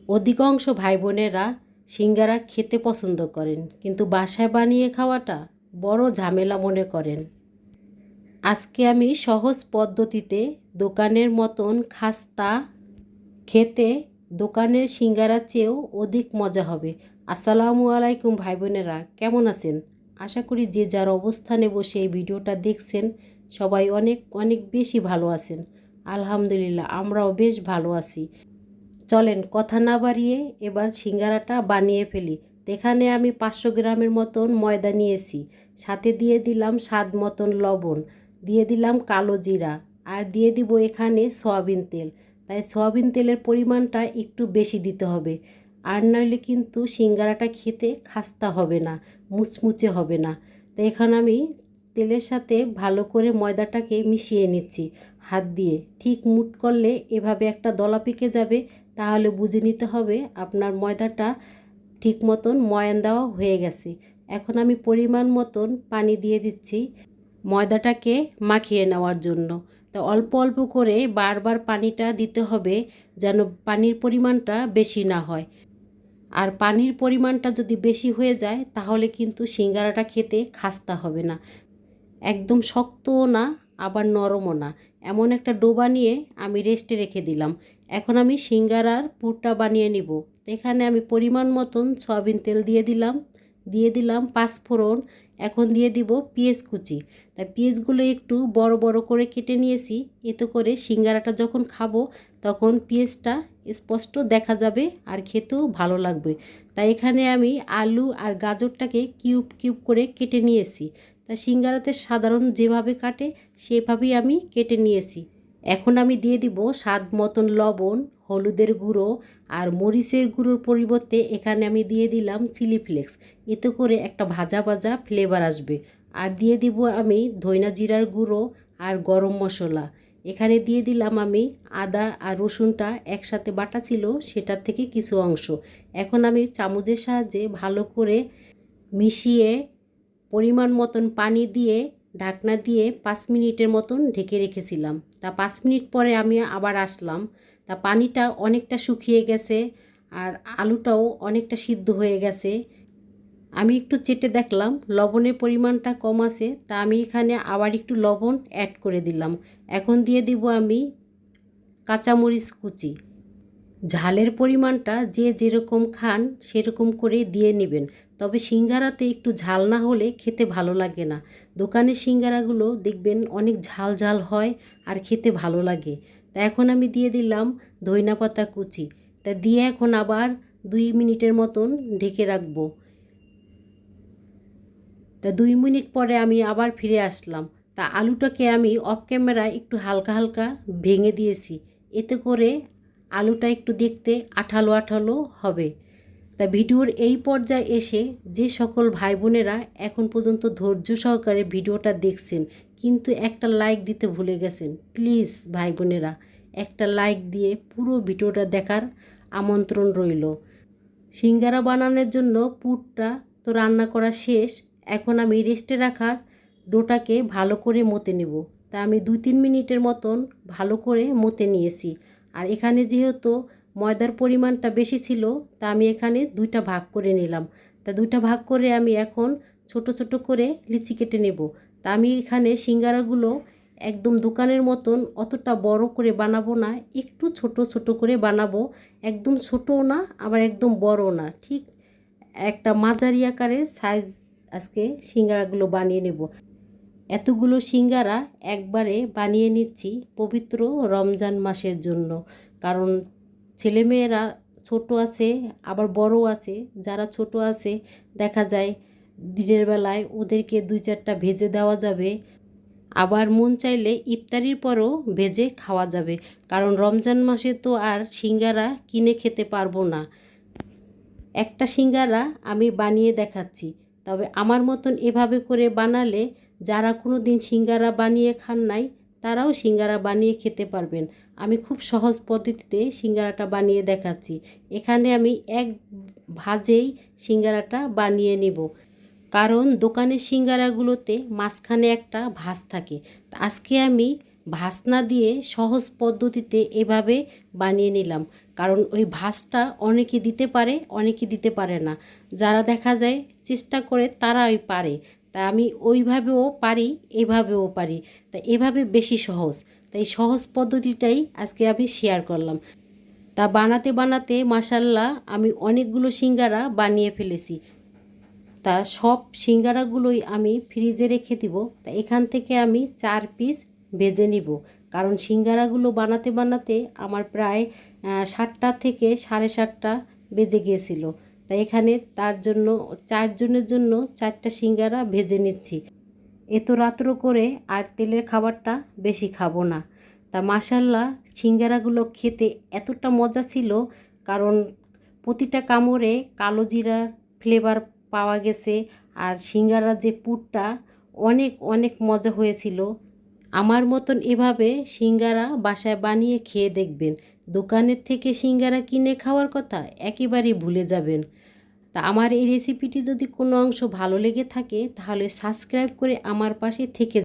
অধিকাংশ ভাই বোনেরা সিঙ্গারা খেতে পছন্দ করেন, কিন্তু বাসায় বানিয়ে খাওয়াটা বড় ঝামেলা মনে করেন। আজকে আমি সহজ পদ্ধতিতে দোকানের মতন খাস্তা খেতে দোকানের সিঙ্গারার চেয়েও অধিক মজা হবে। আসসালামু আলাইকুম ভাই বোনেরা, কেমন আছেন? আশা করি যে যার অবস্থানে বসে এই ভিডিওটা দেখছেন সবাই অনেক অনেক বেশি ভালো আছেন। আলহামদুলিল্লাহ, আমরাও বেশ ভালো আছি। চলেন কথা না বাড়িয়ে এবার সিঙ্গারাটা বানিয়ে ফেলি। এখানে আমি 500 গ্রামের মতন ময়দা নিয়েছি, সাথে দিয়ে দিলাম স্বাদ মতন লবণ, দিয়ে দিলাম কালো জিরা, আর দিয়ে দিব এখানে সয়াবিন তেল। তাই সয়াবিন তেলের পরিমাণটা একটু বেশি দিতে হবে, আর নইলে কিন্তু সিঙ্গারাটা খেতে খাস্তা হবে না, মুচমুচে হবে না। তো এখানে আমি তেলের সাথে ভালো করে ময়দাটাকে মিশিয়ে নিচ্ছি হাত দিয়ে। ঠিক মুট করলে এভাবে একটা দলা পেকে যাবে, তাহলে বুঝে নিতে হবে আপনার ময়দাটা ঠিক মতন ময়ান দেওয়া হয়ে গেছে। এখন আমি পরিমাণ মতন পানি দিয়ে দিচ্ছি ময়দাটাকে মাখিয়ে নেওয়ার জন্য। তো অল্প অল্প করে বারবার পানিটা দিতে হবে, যেন পানির পরিমাণটা বেশি না হয়। আর পানির পরিমাণটা যদি বেশি হয়ে যায় তাহলে কিন্তু সিঙ্গারাটা খেতে খাস্তা হবে না, একদম শক্তও না আবার নরমও না। এমন একটা ডো বানিয়ে আমি রেস্টে রেখে দিলাম। এখন আমি সিঙ্গারার পুরটা বানিয়ে নিব। এখানে আমি পরিমাণ মতন সয়াবিন তেল দিয়ে দিলাম পাঁচফোড়ন। এখন দিয়ে দিব পেঁয়াজ কুচি। তাই পেঁয়াজগুলো একটু বড় বড় করে কেটে নিয়েছি, এতে করে সিঙ্গারাটা যখন খাবো তখন পেঁয়াজটা স্পষ্ট দেখা যাবে আর খেতেও ভালো লাগবে। তাই এখানে আমি আলু আর গাজরটাকে কিউব কিউব করে কেটে নিয়েছি। তা সিঙ্গারাতে সাধারণ যেভাবে কাটে সেভাবেই আমি কেটে নিয়েছি। এখন আমি দিয়ে দিব স্বাদ মতন লবণ, হলুদের গুঁড়ো আর মরিচের গুঁড়োর পরিবর্তে এখানে আমি দিয়ে দিলাম চিলি ফ্লেক্স। এতে করে একটা ভাজা ভাজা ফ্লেভার আসবে। আর দিয়ে দিব আমি ধইনা জিরার গুঁড়ো আর গরম মশলা। এখানে দিয়ে দিলাম আমি আদা আর রসুনটা একসাথে বাটা ছিল সেটার থেকে কিছু অংশ। এখন আমি চামচের সাহায্যে ভালো করে মিশিয়ে পরিমাণ মতন পানি দিয়ে ঢাকনা দিয়ে 5 মিনিটের মতন ঢেকে রেখেছিলাম। তা 5 মিনিট পরে আমি আবার আসলাম। তা পানিটা অনেকটা শুকিয়ে গেছে আর আলুটাও অনেকটা সিদ্ধ হয়ে গেছে। আমি একটু চেটে দেখলাম লবণের পরিমাণটা কম আছে, তা আমি এখানে আবার একটু লবণ অ্যাড করে দিলাম। এখন দিয়ে দিব আমি কাঁচামরিচ কুচি। ঝালের পরিমাণটা যে যেরকম খান সেরকম করে দিয়ে নেবেন, তবে সিঙ্গারাতে একটু ঝাল না হলে খেতে ভালো লাগে না। দোকানের সিঙ্গারাগুলো দেখবেন অনেক ঝাল ঝাল হয় আর খেতে ভালো লাগে। তা এখন আমি দিয়ে দিলাম ধইনা পাতা কুচি। তা দিয়ে এখন আবার 2 মিনিটের মতন ঢেকে রাখবো। তা 2 মিনিট পরে আমি আবার ফিরে আসলাম। তা আলুটাকে আমি অফ ক্যামেরা একটু হালকা হালকা ভেঙে দিয়েছি, এতে করে আলুটা একটু দেখতে আঠালো আঠালো হবে। তা ভিডিওর এই পর্যায়ে এসে যে সকল ভাই বোনেরা এখন পর্যন্ত ধৈর্য সহকারে ভিডিওটা দেখছেন কিন্তু একটা লাইক দিতে ভুলে গেছেন, প্লিজ ভাই বোনেরা একটা লাইক দিয়ে পুরো ভিডিওটা দেখার আমন্ত্রণ রইল। সিঙ্গারা বানানোর জন্য পুরটা তো রান্না করা শেষ। এখন আমি রেস্টে রাখার ডোটাকে ভালো করে মতে নেব। তা আমি 2-3 মিনিটের মতন ভালো করে মতে নিয়েছি। আর এখানে যেহেতু ময়দার পরিমাণটা বেশি ছিল, তা আমি এখানে 2টা ভাগ করে নিলাম। তা 2টা ভাগ করে আমি এখন ছোট ছোট করে লিচি কেটে নেব। তা আমি এখানে সিঙ্গারাগুলো একদম দোকানের মতন অতটা বড় করে বানাবো না, একটু ছোট ছোট করে বানাবো। একদম ছোটও না আবার একদম বড়ও না, ঠিক একটা মাঝারি আকারের সাইজ আজকে সিঙ্গারাগুলো বানিয়ে নেব। এতগুলো সিঙ্গারা একবারে বানিয়ে নিচ্ছি পবিত্র রমজান মাসের জন্য, কারণ ছেলেমেয়েরা ছোট আছে আবার বড় আছে। যারা ছোট আছে দেখা যায় দিনের বেলায় ওদেরকে 2-4টা ভেজে দেওয়া যাবে, আবার মন চাইলে ইফতারির পরও ভেজে খাওয়া যাবে, কারণ রমজান মাসে তো আর সিঙ্গারা কিনে খেতে পারবো না। একটা সিঙ্গারা আমি বানিয়ে দেখাচ্ছি, তবে আমার মতন এভাবে করে বানালে যারা কোনো দিন সিঙ্গারা বানিয়ে খান নাই তারাও সিঙ্গারা বানিয়ে খেতে পারবেন। আমি খুব সহজ পদ্ধতিতে সিঙ্গারাটা বানিয়ে দেখাচ্ছি। এখানে আমি এক ভাজেই সিঙ্গারাটা বানিয়ে নেব, কারণ দোকানের সিঙ্গারাগুলোতে মাঝখানে একটা ভাঁজ থাকে। আজকে আমি ভাঁজ না দিয়ে সহজ পদ্ধতিতে এভাবে বানিয়ে নিলাম। কারণ ওই ভাঁজটা অনেকে দিতে পারে, অনেকে দিতে পারে না। যারা দেখা যায় চেষ্টা করে তারাই পারে। তাই আমি ওইভাবেও পারি, এভাবেও পারি। তাই এভাবে বেশি সহজ। তাই সহজ পদ্ধতিটাই আজকে আমি শেয়ার করলাম। তা বানাতে বানাতে মাশাআল্লাহ আমি অনেকগুলো সিঙ্গারা বানিয়ে ফেলেছি। তা সব সিঙ্গারাগুলোই আমি ফ্রিজে রেখে দিব। তা এখান থেকে আমি 4 পিস ভেজে নিব। কারণ সিঙ্গারাগুলো বানাতে বানাতে আমার প্রায় 7টা থেকে 7:30টা বেজে গিয়েছিল। তাই এখানে তার জন্য 4 জনের জন্য 4টা সিঙ্গারা ভেজে নিচ্ছি। এত রাত্র করে আর তেলের খাবারটা বেশি খাবো না। তা মাশাআল্লাহ সিঙ্গারাগুলো খেতে এতটা মজা ছিল, কারণ প্রতিটা কামড়ে কালো জিরার ফ্লেভার পাওয়া গেছে। আর সিঙ্গারার যে পুরটা অনেক অনেক মজা হয়েছিল। আমার মতন এভাবে সিঙ্গারা বাসায় বানিয়ে খেয়ে দেখবেন। দোকানের থেকে সিঙ্গারা কিনে খাওয়ার কথা একেবারেই ভুলে যাবেন। তা আমার এই রেসিপিটি যদি কোনো অংশ ভালো লেগে থাকে তাহলে সাবস্ক্রাইব করে আমার পাশে থেকে